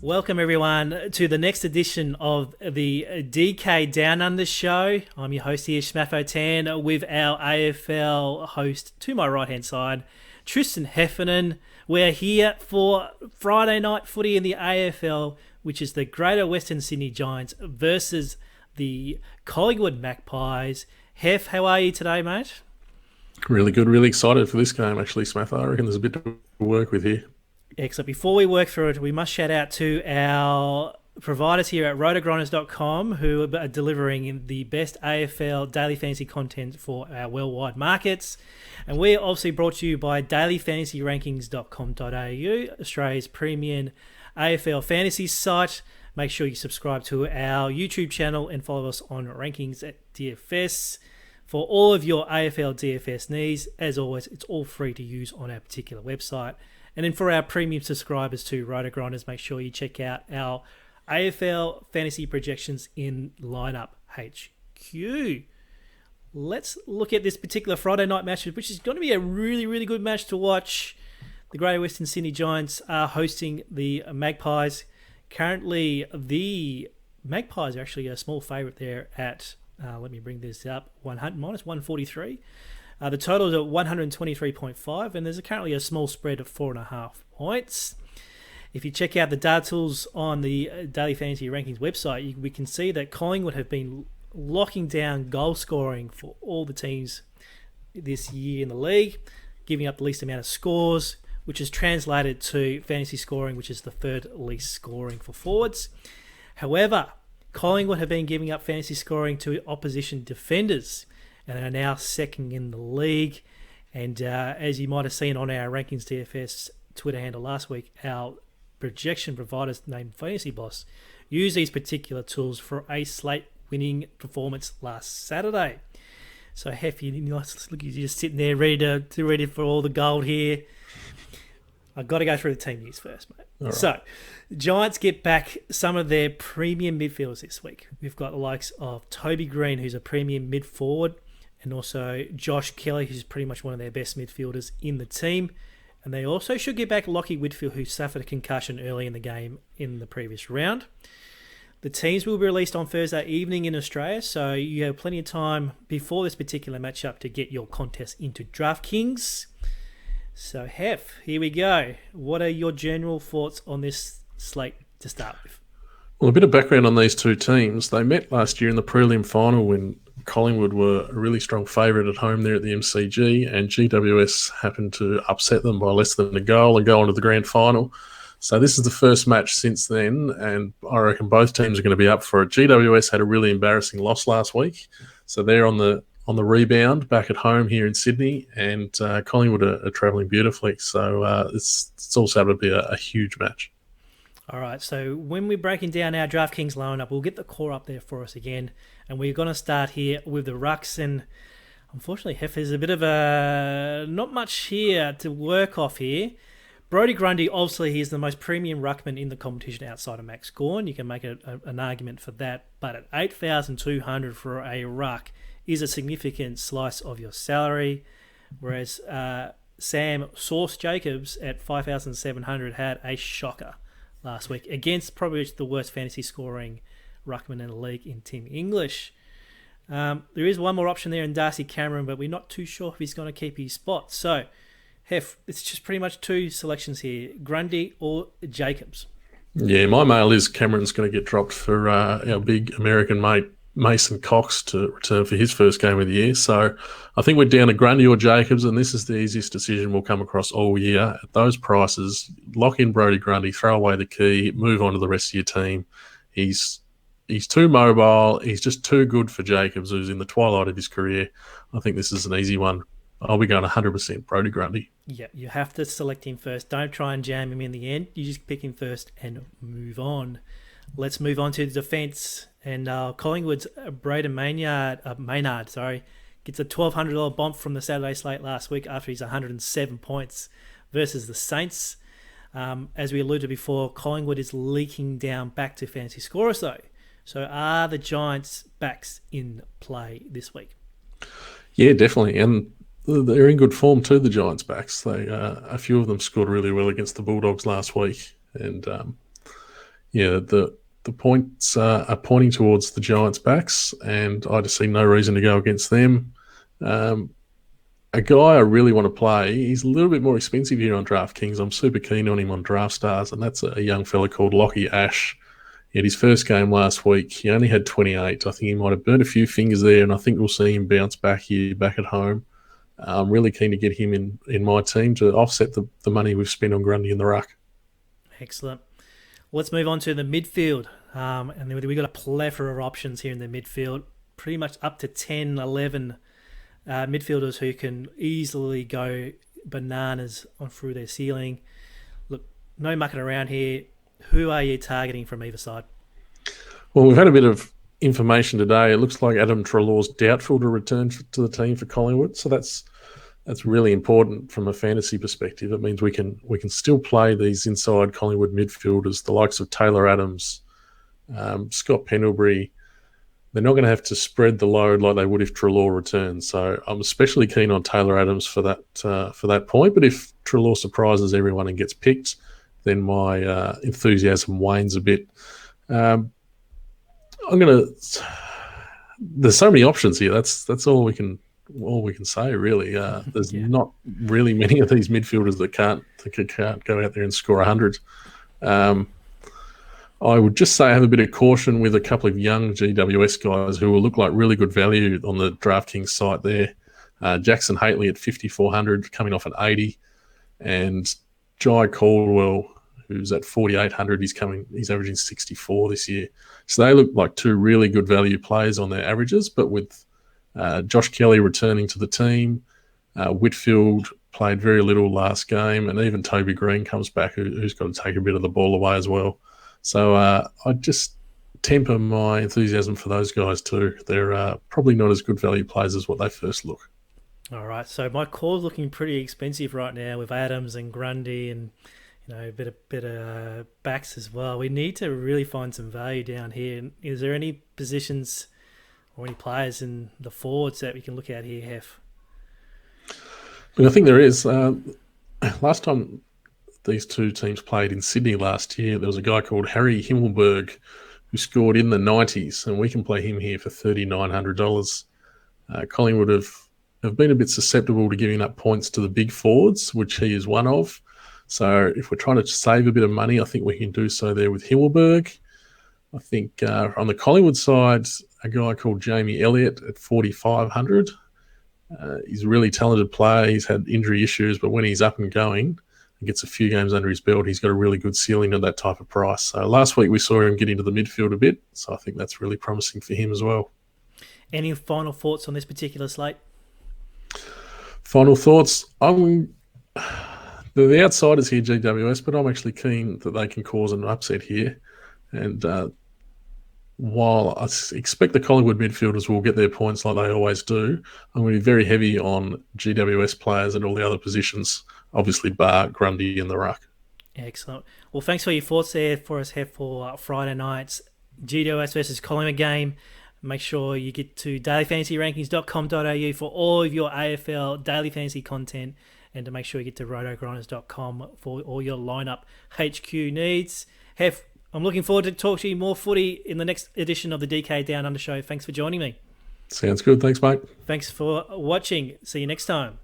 Welcome everyone to the next edition of the DK Down Under show. I'm your host here, Smatho with our AFL host to my right hand side, Tristan Heffernan. We're here for Friday night footy in the AFL, which is the Greater Western Sydney Giants versus the Collingwood Magpies. Hef, how are you today, mate? Really good, really excited for this game, actually, Smatho. I reckon there's a bit to work with here. Excellent. Before we work through it, we must shout out to our providers here at rotogrinders.com who are delivering the best AFL Daily Fantasy content for our worldwide markets. And we're obviously brought to you by dailyfantasyrankings.com.au, Australia's premium AFL fantasy site. Make sure you subscribe to our YouTube channel and follow us on Rankings at DFS for all of your AFL DFS needs. As always, it's all free to use on our particular website. And then for our premium subscribers to RotoGrinders, make sure you check out our AFL fantasy projections in LineupHQ. Let's look at this particular Friday night match, which is going to be a really, really good match to watch. The Greater Western Sydney Giants are hosting the Magpies. Currently, the Magpies are actually a small favourite there at, let me bring this up, minus 143. The total is at 123.5, and there's currently a small spread of 4.5 points. If you check out the Data Tools on the Daily Fantasy Rankings website, we can see that Collingwood have been locking down goal scoring for all the teams this year in the league, giving up the least amount of scores, which is translated to fantasy scoring, which is the third least scoring for forwards. However, Collingwood have been giving up fantasy scoring to opposition defenders, and are now second in the league. And as you might have seen on our Rankings DFS Twitter handle last week, our projection providers named Fantasy Boss used these particular tools for a slate winning performance last Saturday. So Hef, you're just sitting there ready for all the gold here. I've got to go through the team news first, mate. Right. So, the Giants get back some of their premium midfielders this week. We've got the likes of Toby Green, who's a premium mid forward, and also Josh Kelly, who's pretty much one of their best midfielders in the team. And they also should get back Lockheed Ashe, who suffered a concussion early in the game in the previous round. The teams will be released on Thursday evening in Australia, so you have plenty of time before this particular matchup to get your contest into DraftKings. So, Hef, here we go. What are your general thoughts on this slate to start with? Well, a bit of background on these two teams. They met last year in the prelim final when Collingwood were a really strong favourite at home there at the MCG, and GWS happened to upset them by less than a goal and go on to the grand final. So this is the first match since then, and I reckon both teams are going to be up for it. GWS had a really embarrassing loss last week, so they're on the rebound back at home here in Sydney, and Collingwood are travelling beautifully. So it's also going to be a huge match. All right, so when we're breaking down our DraftKings lineup, we'll get the core up there for us again, and we're going to start here with the Rucks. And unfortunately, Hef, there's a bit of not much here to work off here. Brodie Grundy, obviously, he's the most premium ruckman in the competition outside of Max Gawn. You can make an argument for that, but at 8,200 for a ruck is a significant slice of your salary, whereas Sam Sauce Jacobs at 5,700 had a shocker last week against probably the worst fantasy scoring ruckman in the league in Tim English. There is one more option there in Darcy Cameron, but we're not too sure if he's going to keep his spot. So, Hef, it's just pretty much two selections here, Grundy or Jacobs. Yeah, my mail is Cameron's going to get dropped for our big American mate Mason Cox to return for his first game of the year. So I think we're down to Grundy or Jacobs, and this is the easiest decision we'll come across all year. At those prices, lock in Brodie Grundy, throw away the key, move on to the rest of your team. He's too mobile. He's just too good for Jacobs, who's in the twilight of his career. I think this is an easy one. I'll be going 100% Brodie Grundy. Yeah, you have to select him first. Don't try and jam him in the end. You just pick him first and move on. Let's move on to the defence. And Collingwood's Braden Maynard, gets a $1,200 bump from the Saturday slate last week after his 107 points versus the Saints. As we alluded before, Collingwood is leaking down back to fantasy scorers though. So are the Giants' backs in play this week? Yeah, definitely. And they're in good form too, the Giants' backs. A few of them scored really well against the Bulldogs last week. And Yeah, the points are pointing towards the Giants' backs, and I just see no reason to go against them. A guy I really want to play, he's a little bit more expensive here on DraftKings. I'm super keen on him on Draft Stars, and that's a young fella called Lockheed Ashe. He had his first game last week. He only had 28. I think he might have burnt a few fingers there, and I think we'll see him bounce back here, back at home. I'm really keen to get him in my team to offset the money we've spent on Grundy in the ruck. Excellent. Let's move on to the midfield. And then we've got a plethora of options here in the midfield, pretty much up to 10, 11 midfielders who can easily go bananas on through their ceiling. Look, no mucking around here. Who are you targeting from either side? Well, we've had a bit of information today. It looks like Adam Treloar's doubtful to return to the team for Collingwood, so that's really important from a fantasy perspective. It means we can still play these inside Collingwood midfielders, the likes of Taylor Adams, Scott Pendlebury. They're not going to have to spread the load like they would if Treloar returns. So I'm especially keen on Taylor Adams for that point. But if Treloar surprises everyone and gets picked, then my enthusiasm wanes a bit. There's so many options here. That's all we can say really. There's not really many of these midfielders that can't go out there and score 100. I would just say have a bit of caution with a couple of young GWS guys who will look like really good value on the DraftKings site there. Jackson Haitley at 5,400, coming off an 80, and Jai Caldwell, who's at 4,800. He's averaging 64 this year. So they look like two really good value players on their averages, but with Josh Kelly returning to the team, Whitfield played very little last game, and even Toby Green comes back, who's got to take a bit of the ball away as well. So I just temper my enthusiasm for those guys too. They're probably not as good value players as what they first look. All right, so my call's looking pretty expensive right now with Adams and Grundy and a bit of backs as well. We need to really find some value down here. Is there any positions or any players in the forwards that we can look at here, Hef? I think there is. Last time these two teams played in Sydney last year, there was a guy called Harry Himmelberg who scored in the 90s, and we can play him here for $3,900. Collingwood have been a bit susceptible to giving up points to the big forwards, which he is one of. So if we're trying to save a bit of money, I think we can do so there with Himmelberg. I think on the Collingwood side, a guy called Jamie Elliot at 4,500. He's a really talented player. He's had injury issues, but when he's up and going and gets a few games under his belt, he's got a really good ceiling at that type of price. So last week we saw him get into the midfield a bit, so I think that's really promising for him as well. Any final thoughts on this particular slate? Final thoughts? The outsiders here, GWS, but I'm actually keen that they can cause an upset here. And while I expect the Collingwood midfielders will get their points like they always do, I'm going to be very heavy on GWS players and all the other positions, obviously bar Grundy and the ruck. Excellent. Well, thanks for your thoughts there for us here for Friday night's GWS versus Collingwood game. Make sure you get to dailyfantasyrankings.com.au for all of your AFL daily fantasy content, and to make sure you get to rotogrinders.com for all your LineupHQ needs. Hef, I'm looking forward to talk to you more footy in the next edition of the DK Down Under Show. Thanks for joining me. Sounds good. Thanks, mate. Thanks for watching. See you next time.